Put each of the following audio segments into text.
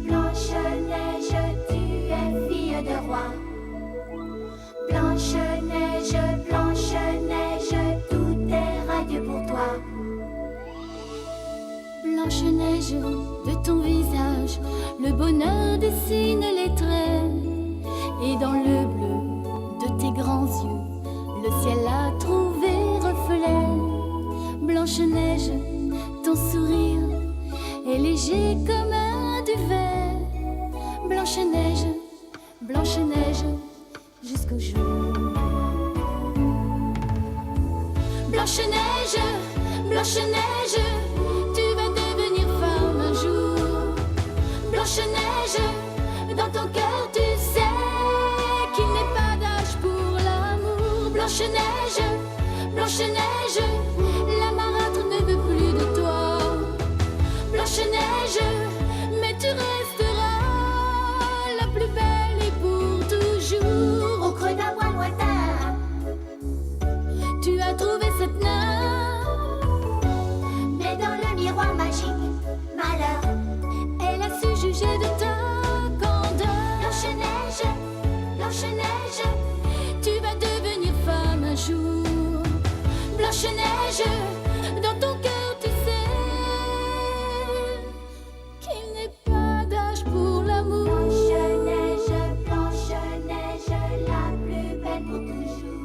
Blanche-Neige, tu es fille de roi. Blanche-Neige, tout est radieux pour toi. Blanche-Neige, de ton visage, le bonheur dessine les traits. Et dans le bleu de tes grands yeux, le ciel a trouvé reflet. Blanche-Neige, ton sourire est léger comme un duvet. Blanche-Neige, jusqu'au jour. Blanche-Neige, tu vas devenir femme un jour. Blanche-Neige, dans ton cœur tu sais qu'il n'est pas d'âge pour l'amour. Blanche-Neige, la marâtre ne veut plus de toi. Blanche-Neige, mais tu resteras la plus belle et pour toujours. Au creux d'un bois lointain, tu as trouvé cette nain. mais dans le miroir magique, malheur. Elle a su juger de ta candeur. Blanche-Neige, Tu vas devenir femme un jour. Blanche-Neige, dans ton cœur tu sais qu'il n'est pas d'âge pour l'amour. Blanche-Neige, la plus belle pour toujours.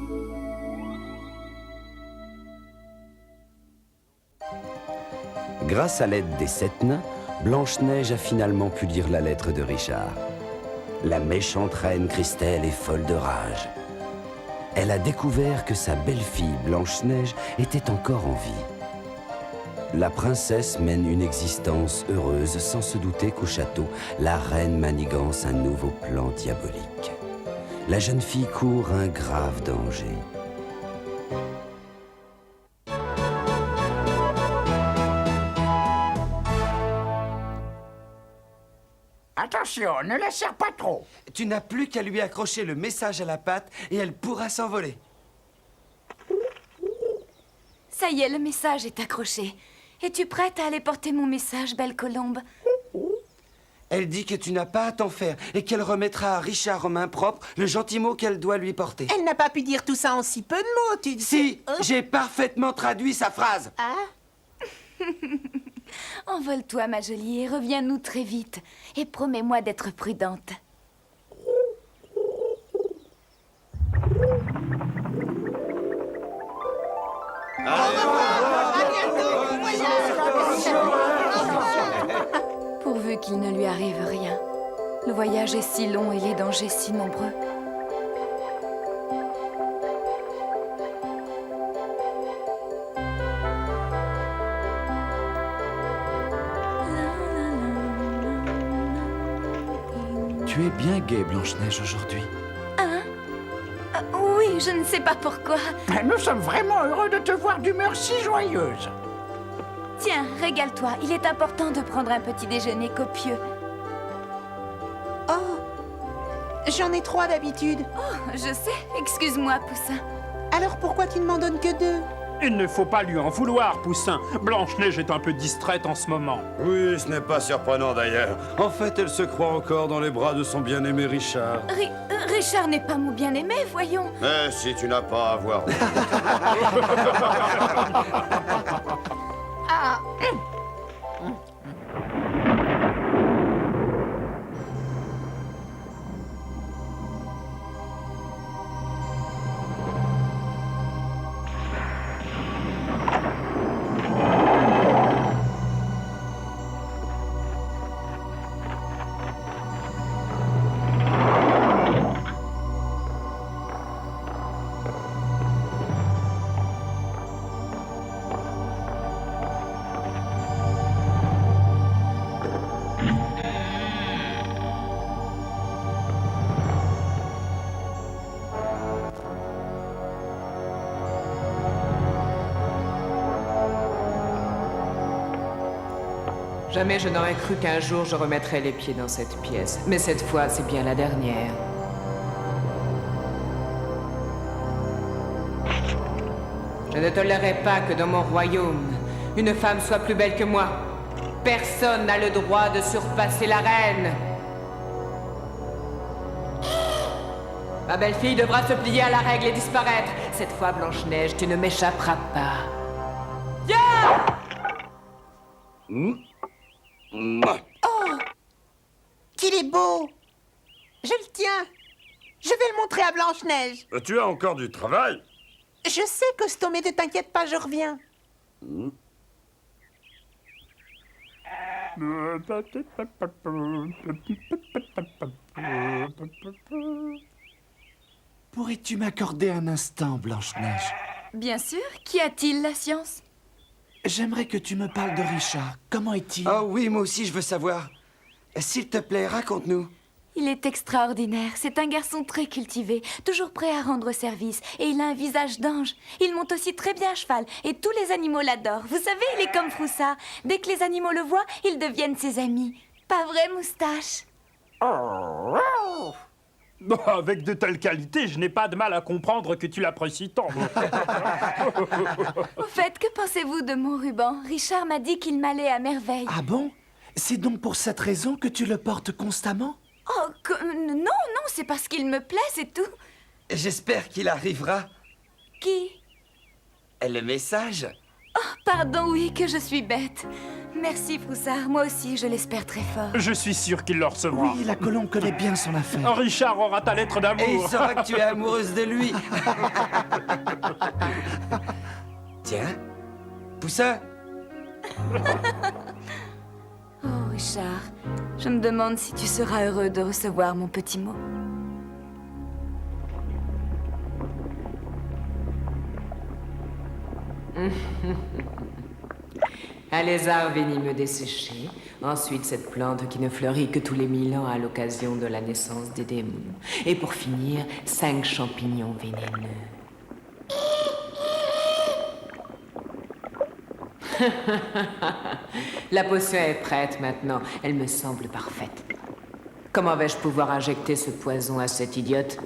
Grâce à l'aide des 7 nains, Blanche-Neige a finalement pu lire la lettre de Richard. La méchante reine Christelle est folle de rage. Elle a découvert que sa belle-fille Blanche-Neige était encore en vie. La princesse mène une existence heureuse sans se douter qu'au château, la reine manigance un nouveau plan diabolique. La jeune fille court un grave danger. Attention, ne la serre pas trop. Tu n'as plus qu'à lui accrocher le message à la patte et elle pourra s'envoler. Ça y est, le message est accroché. Es-tu prête à aller porter mon message, belle colombe? Elle dit que tu n'as pas à t'en faire et qu'elle remettra à Richard en main propre le gentil mot qu'elle doit lui porter. Elle n'a pas pu dire tout ça en si peu de mots, tu dis. Si, j'ai parfaitement traduit sa phrase. Ah, Envole-toi, ma jolie, et reviens-nous très vite. Et promets-moi d'être prudente. Pourvu qu'il ne lui arrive rien. Le voyage est si long et les dangers si nombreux. Tu es bien gaie, Blanche-Neige, aujourd'hui. Oui, je ne sais pas pourquoi. Nous sommes vraiment heureux de te voir d'humeur si joyeuse. Tiens, régale-toi. Il est important de prendre un petit déjeuner copieux. oh, j'en ai 3 d'habitude. Oh, je sais. Excuse-moi, Poussin. Alors pourquoi tu ne m'en donnes que 2? Il ne faut pas lui en vouloir, Poussin. Blanche-Neige est un peu distraite en ce moment. Oui, ce n'est pas surprenant d'ailleurs. En fait, elle se croit encore dans les bras de son bien-aimé Richard. Richard n'est pas mon bien-aimé, voyons. Mais si tu n'as pas à voir. Jamais je n'aurais cru qu'un jour je remettrais les pieds dans cette pièce. Mais cette fois, c'est bien la dernière. Je ne tolérerai pas que dans mon royaume, une femme soit plus belle que moi. Personne n'a le droit de surpasser la reine. Ma belle-fille devra se plier à la règle et disparaître. Cette fois, Blanche-Neige, tu ne m'échapperas pas. Qu'il est beau! Je le tiens. Je vais le montrer à Blanche-Neige. Tu as encore du travail? Je sais, Costo, mais ne t'inquiète pas, je reviens. Pourrais-tu m'accorder un instant, Blanche-Neige? Bien sûr. Qu'y a-t-il, la science? J'aimerais que tu me parles de Richard. Comment est-il? Oh oui, moi aussi, je veux savoir. S'il te plaît, raconte-nous. Il est extraordinaire. C'est un garçon très cultivé, toujours prêt à rendre service. Et il a un visage d'ange. Il monte aussi très bien à cheval. Et tous les animaux l'adorent. Vous savez, il est comme Froussard. Dès que les animaux le voient, ils deviennent ses amis. Pas vrai, Moustache? Bon, avec de telles qualités, je n'ai pas de mal à comprendre que tu l'apprécies tant. Au fait, que pensez-vous de mon ruban? Richard m'a dit qu'il m'allait à merveille. Ah bon? C'est donc pour cette raison que tu le portes constamment? Oh, non, non, c'est parce qu'il me plaît, c'est tout. J'espère qu'il arrivera. Qui? Le message? Oh, pardon, oui, que je suis bête. Merci, Froussard. Moi aussi, je l'espère très fort. Je suis sûr qu'il le recevra. Oui, la colombe connaît bien son affaire. Richard aura ta lettre d'amour. Et il saura que tu es amoureuse de lui. Tiens, Poussin. Oh, Richard, je me demande si tu seras heureux de recevoir mon petit mot. Un lézard venimeux desséché, ensuite cette plante qui ne fleurit que tous les 1000 ans à l'occasion de la naissance des démons, et pour finir, 5 champignons vénéneux. La potion est prête maintenant, elle me semble parfaite. Comment vais-je pouvoir injecter ce poison à cette idiote?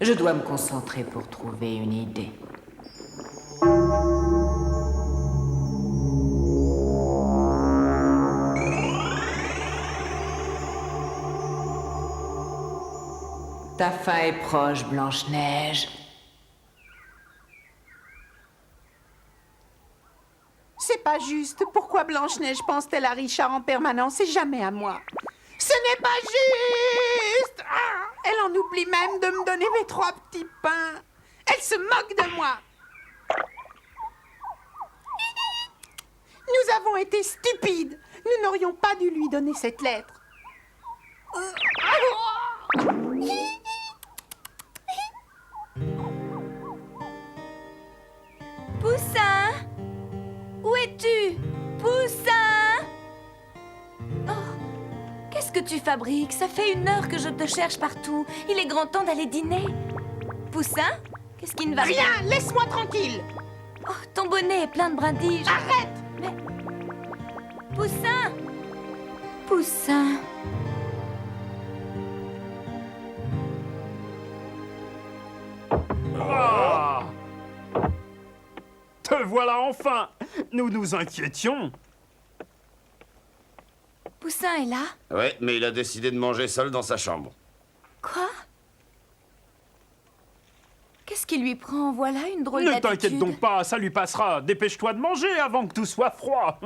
Je dois me concentrer pour trouver une idée. Ta fin est proche, Blanche-Neige. C'est pas juste. Pourquoi Blanche-Neige pense-t-elle à Richard en permanence et jamais à moi? Ce n'est pas juste! Ah, elle en oublie même de me donner mes 3 petits pains. Elle se moque de moi. Nous avons été stupides. Nous n'aurions pas dû lui donner cette lettre. Poussin! Où es-tu? Poussin! Oh, qu'est-ce que tu fabriques? Ça fait 1 heure que je te cherche partout. Il est grand temps d'aller dîner. Poussin? Qu'est-ce qui ne va pas? Rien, laisse-moi tranquille. Oh, ton bonnet est plein de brindilles. Arrête! Mais... Poussin! Poussin! Ah! Te voilà enfin! Nous nous inquiétions. Poussin est là? Ouais, mais il a décidé de manger seul dans sa chambre. Quoi? Qu'est-ce qui lui prend? Voilà une drôle Ne d'attitude. t'inquiète donc pas, ça lui passera. Dépêche-toi de manger avant que tout soit froid.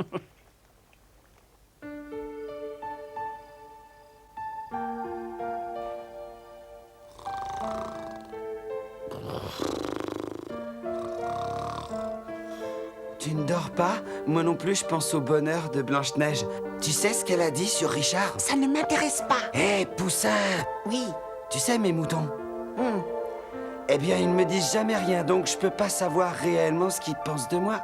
Tu ne dors pas? Moi non plus, je pense au bonheur de Blanche-Neige. Tu sais ce qu'elle a dit sur Richard? Ça ne m'intéresse pas. Hé, Poussin! Oui. Tu sais, mes moutons? Eh bien, ils ne me disent jamais rien, donc je peux pas savoir réellement ce qu'ils pensent de moi.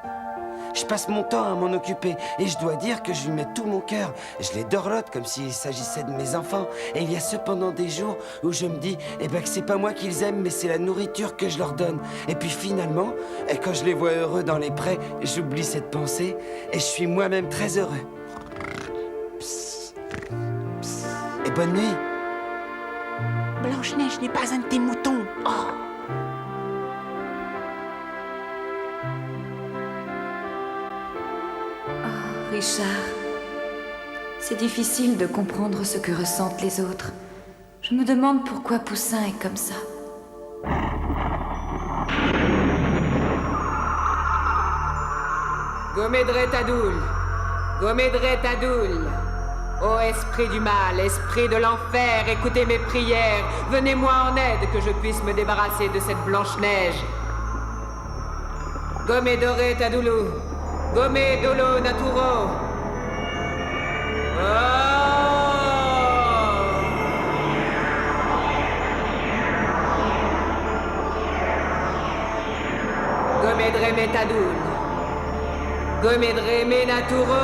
Je passe mon temps à m'en occuper, et je dois dire que je lui mets tout mon cœur. Je les dorlote comme s'il s'agissait de mes enfants. Et il y a cependant des jours où je me dis, eh ben, que c'est pas moi qu'ils aiment, mais c'est la nourriture que je leur donne. Et puis finalement, et quand je les vois heureux dans les prés, j'oublie cette pensée, et je suis moi-même très heureux. Psst. Psst. Et bonne nuit. Blanche-Neige n'est pas un de tes moutons. Oh. Richard, C'est difficile de comprendre ce que ressentent les autres. Je me demande pourquoi Poussin est comme ça. Gomedre Tadoul, Gomedre Tadoul. Ô esprit du mal, esprit de l'enfer, écoutez mes prières. Venez-moi en aide que je puisse me débarrasser de cette Blanche-Neige. Gomedore Tadoulou, Gomedolo Naturo. Gomedre Metadoul, Gomedre Menaturo.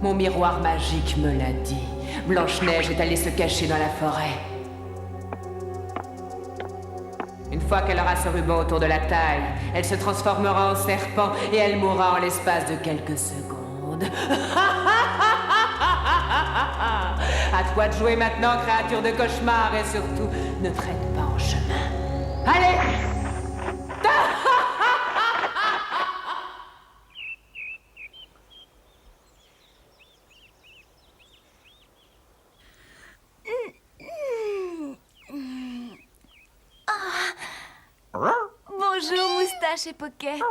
Mon miroir magique me l'a dit. Blanche-Neige est allée se cacher dans la forêt. Une fois qu'elle aura ce ruban autour de la taille, elle se transformera en serpent et elle mourra en l'espace de quelques secondes. À toi de jouer maintenant, créature de cauchemar, et surtout, ne traîne pas en chemin. Allez! Bonjour, Moustache et Pocket.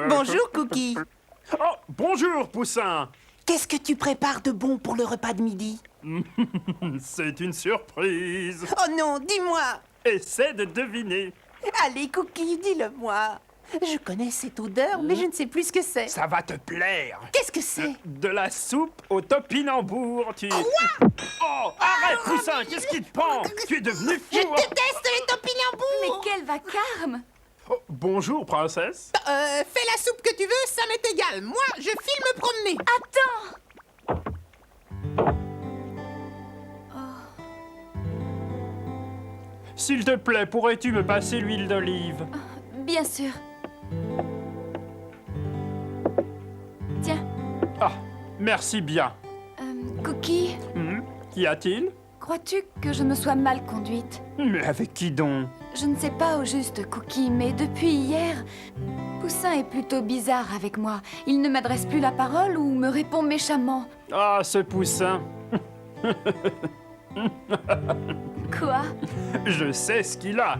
Bonjour, Cookie. Oh, bonjour, Poussin. Qu'est-ce que tu prépares de bon pour le repas de midi? C'est une surprise. Oh non, dis-moi. Essaie de deviner. Allez, Cookie, dis-le-moi. Je connais cette odeur, mais je ne sais plus ce que c'est. Ça va te plaire. Qu'est-ce que c'est? De la soupe au topinambour, tu... Quoi? Oh, arrête, Poussin, qu'est-ce qui te prend? Tu es devenu fou. Je déteste les topinambours. Mais quel vacarme! Oh, bonjour, princesse. Fais la soupe que tu veux, ça m'est égal. Moi, je file me promener. Attends! S'il te plaît, pourrais-tu me passer l'huile d'olive? Bien sûr. Tiens. Ah, merci bien. Cookie, Qu'y a-t-il? crois-tu que je me sois mal conduite? Mais avec qui donc? Je ne sais pas au juste, Cookie, mais depuis hier, Poussin est plutôt bizarre avec moi. Il ne m'adresse plus la parole ou me répond méchamment. Ah, ce Poussin. Quoi? Je sais ce qu'il a.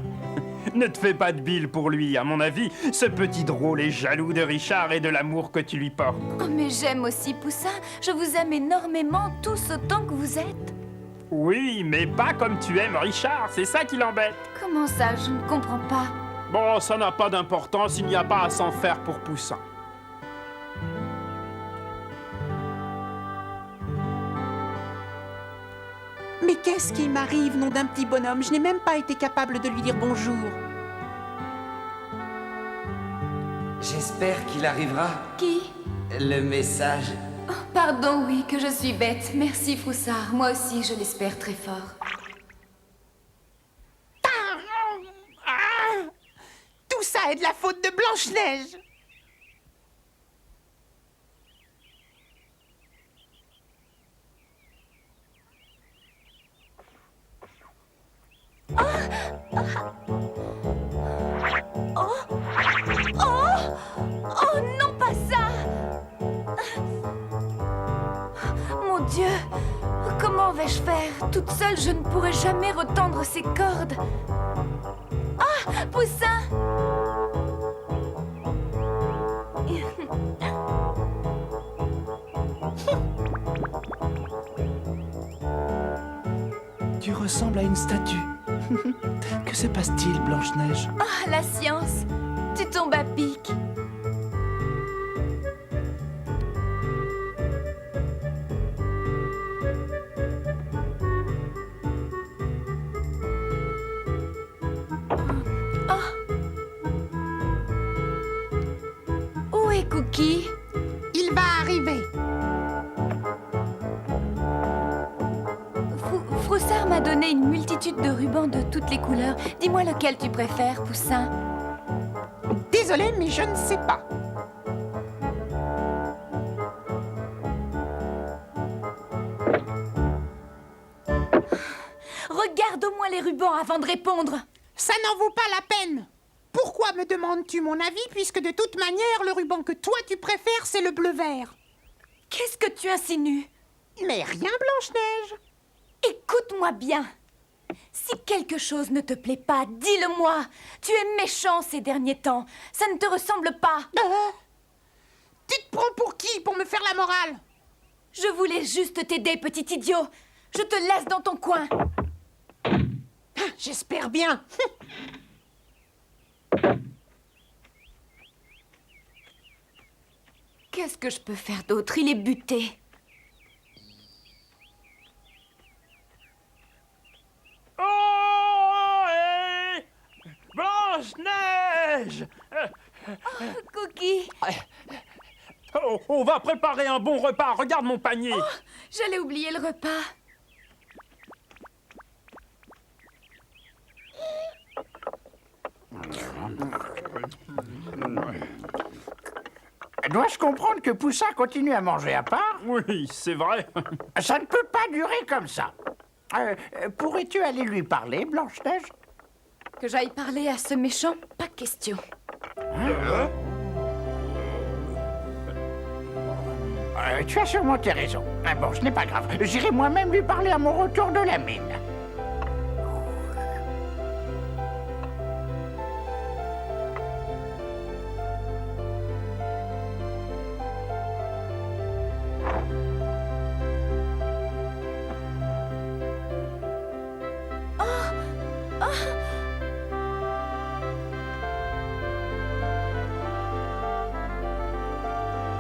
Ne te fais pas de bile pour lui, à mon avis. Ce petit drôle est jaloux de Richard et de l'amour que tu lui portes. Oh, mais j'aime aussi Poussin. Je vous aime énormément, tous autant que vous êtes. Oui, mais pas comme tu aimes Richard, c'est ça qui l'embête. Comment ça? Je ne comprends pas. Bon, ça n'a pas d'importance, il n'y a pas à s'en faire pour Poussin. Mais qu'est-ce qui m'arrive, nom d'un petit bonhomme? Je n'ai même pas été capable de lui dire bonjour. J'espère qu'il arrivera. Qui? Le message. Oh, pardon, oui, que je suis bête. Merci, Froussard. Moi aussi, je l'espère très fort. Tout ça est de la faute de Blanche-Neige. Oh non, pas ça! Mon Dieu! Comment vais-je faire? Toute seule, je ne pourrai jamais retendre ces cordes. Ah! Poussin! Tu ressembles à une statue. Que se passe-t-il, Blanche-Neige? Ah, la science! Tu tombes à pic. Où est Cookie? Il va arriver. Froussard m'a donné donné une multitude de rubans de toutes les couleurs. Dis-moi lequel tu préfères, Poussin. Désolée, mais je ne sais pas. Regarde au moins les rubans avant de répondre. Ça n'en vaut pas la peine. Pourquoi me demandes-tu mon avis puisque de toute manière, le ruban que toi tu préfères, c'est le bleu-vert? Qu'est-ce que tu insinues? Mais rien, Blanche-Neige. Écoute-moi bien. Si quelque chose ne te plaît pas, dis-le-moi. Tu es méchant ces derniers temps. Ça ne te ressemble pas. Tu te prends pour qui pour me faire la morale? Je voulais juste t'aider, petit idiot. Je te laisse dans ton coin. J'espère bien. Qu'est-ce que je peux faire d'autre? Il est buté. Oh, hé! Blanche-Neige! Cookie. Oh, on va préparer un bon repas. Regarde mon panier. Oh, j'allais oublier le repas. Dois-je comprendre que Poussin continue à manger à part? Oui, c'est vrai. Ça ne peut pas durer comme ça. Pourrais-tu aller lui parler, Blanche-Neige? Que j'aille parler à ce méchant? Pas question. Tu as sûrement tes raisons. Bon, ce n'est pas grave. J'irai moi-même lui parler à mon retour de la mine.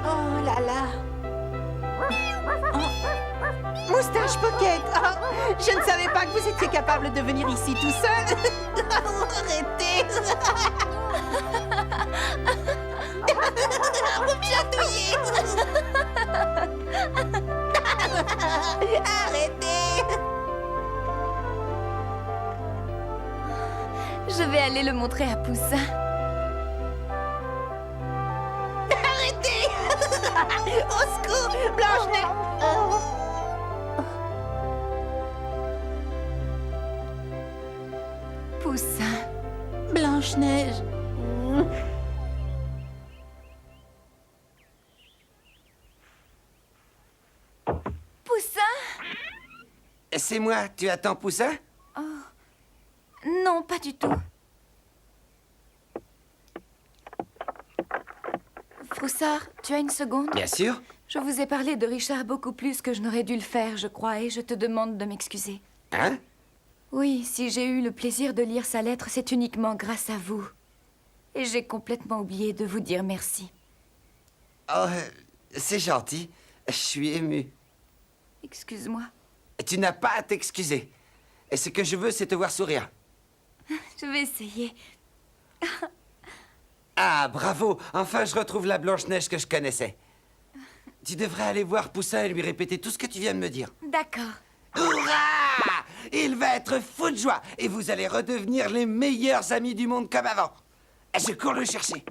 Oh là là. Moustache Pocket. Je ne savais pas que vous étiez capable de venir ici tout seul. Arrêtez. Vous me chatouillez. Arrêtez. Je vais aller le montrer à Poussin. Arrêtez. Au secours, Blanche-Neige. Poussin. Blanche-Neige. Poussin? C'est moi, tu attends Poussin? Non, pas du tout. Froussard, tu as une seconde? Bien sûr. Je vous ai parlé de Richard beaucoup plus que je n'aurais dû le faire, je crois, et je te demande de m'excuser. Hein? Oui, si j'ai eu le plaisir de lire sa lettre, c'est uniquement grâce à vous. Et j'ai complètement oublié de vous dire merci. Oh, c'est gentil. Je suis ému. Excuse-moi. Tu n'as pas à t'excuser. Et ce que je veux, c'est te voir sourire. Je vais essayer. Ah, bravo! Enfin, je retrouve la Blanche-Neige que je connaissais. Tu devrais aller voir Poussin et lui répéter tout ce que tu viens de me dire. D'accord. Hurrah! Il va être fou de joie et vous allez redevenir les meilleurs amis du monde comme avant. Je cours le chercher.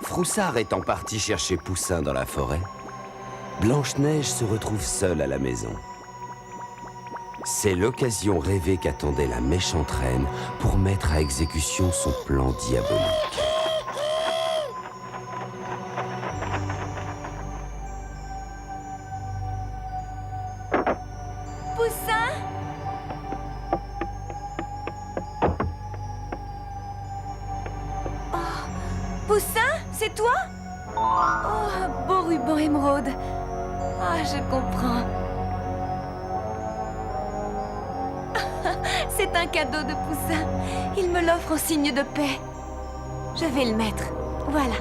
Froussard étant parti chercher Poussin dans la forêt, Blanche-Neige se retrouve seule à la maison. C'est l'occasion rêvée qu'attendait la méchante reine pour mettre à exécution son plan diabolique. Poussin? Poussin, c'est toi? Oh, un beau ruban émeraude. Ah, je comprends. C'est un cadeau de Poussin. Il me l'offre en signe de paix. Je vais le mettre. Voilà.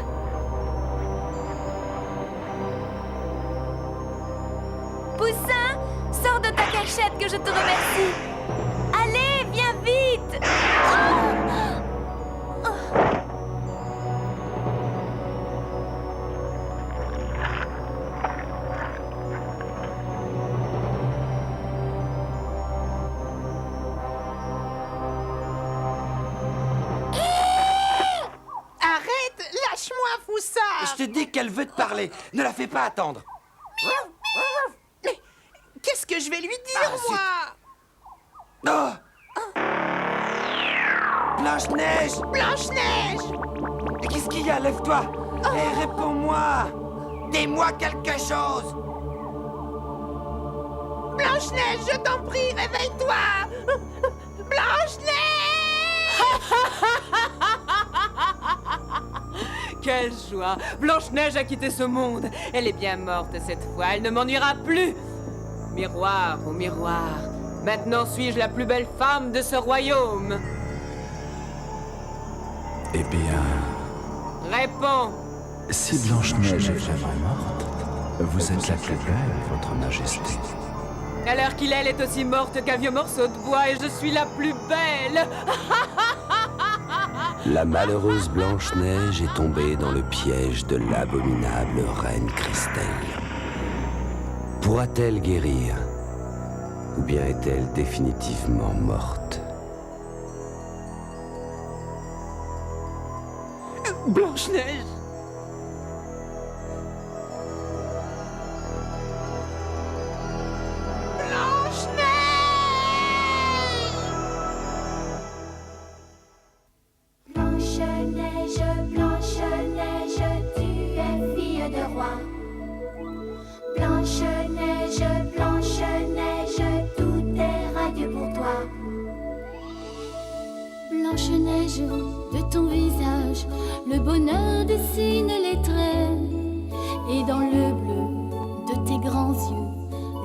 Poussin, sors de ta cachette que je te remercie. Allez, viens vite. Oh Lâche-moi, Foussard. Je te dis qu'elle veut te parler. Ne la fais pas attendre. Mais qu'est-ce que je vais lui dire, moi? Oh! Blanche-Neige! Blanche-Neige! Qu'est-ce qu'il y a? Lève-toi! Hé, réponds-moi! Dis-moi quelque chose! Blanche-Neige, je t'en prie, réveille-toi! Blanche-Neige! Quelle joie! Blanche-Neige a quitté ce monde. Elle est bien morte cette fois. Elle ne m'ennuiera plus. Miroir, oh miroir, maintenant suis-je la plus belle femme de ce royaume? Eh bien, Réponds! si Blanche-Neige est vraiment morte, vous êtes la plus belle, votre majesté. À l'heure qu'il est, elle est aussi morte qu'un vieux morceau de bois et je suis la plus belle! La malheureuse Blanche-Neige est tombée dans le piège de l'abominable reine Christelle. Pourra-t-elle guérir? Ou bien est-elle définitivement morte? Blanche-Neige! Blanche-Neige, Blanche-Neige, tu es fille de roi. Blanche-Neige, Blanche-Neige, tout est radieux pour toi. Blanche-Neige, de ton visage, le bonheur dessine les traits. Et dans le bleu de tes grands yeux,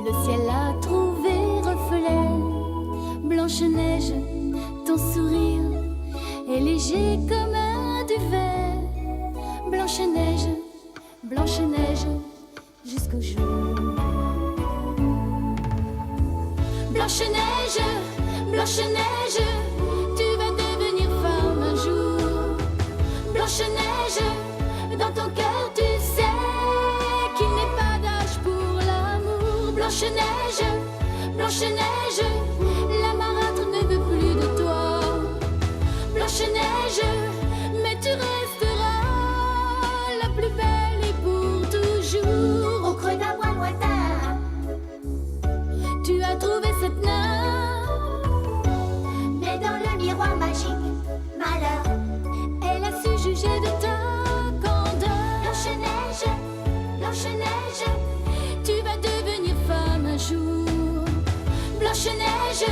le ciel a trouvé reflet. Blanche-Neige, ton sourire est léger comme un duvet. Blanche-Neige, Blanche-Neige, jusqu'au jour. Blanche-Neige, Blanche-Neige, tu vas devenir femme un jour. Blanche-Neige, dans ton cœur tu sais qu'il n'est pas d'âge pour l'amour. Blanche-Neige, Blanche-Neige, la marâtre ne veut plus de toi. Blanche-Neige, mais tu resteras la plus belle et pour toujours. Au creux d'un bois lointain, Tu as trouvé cette nymphe, mais dans le miroir magique, malheur. elle a su juger de ta candeur. Blanche-Neige, Blanche-Neige, Tu vas devenir femme un jour. Blanche-Neige,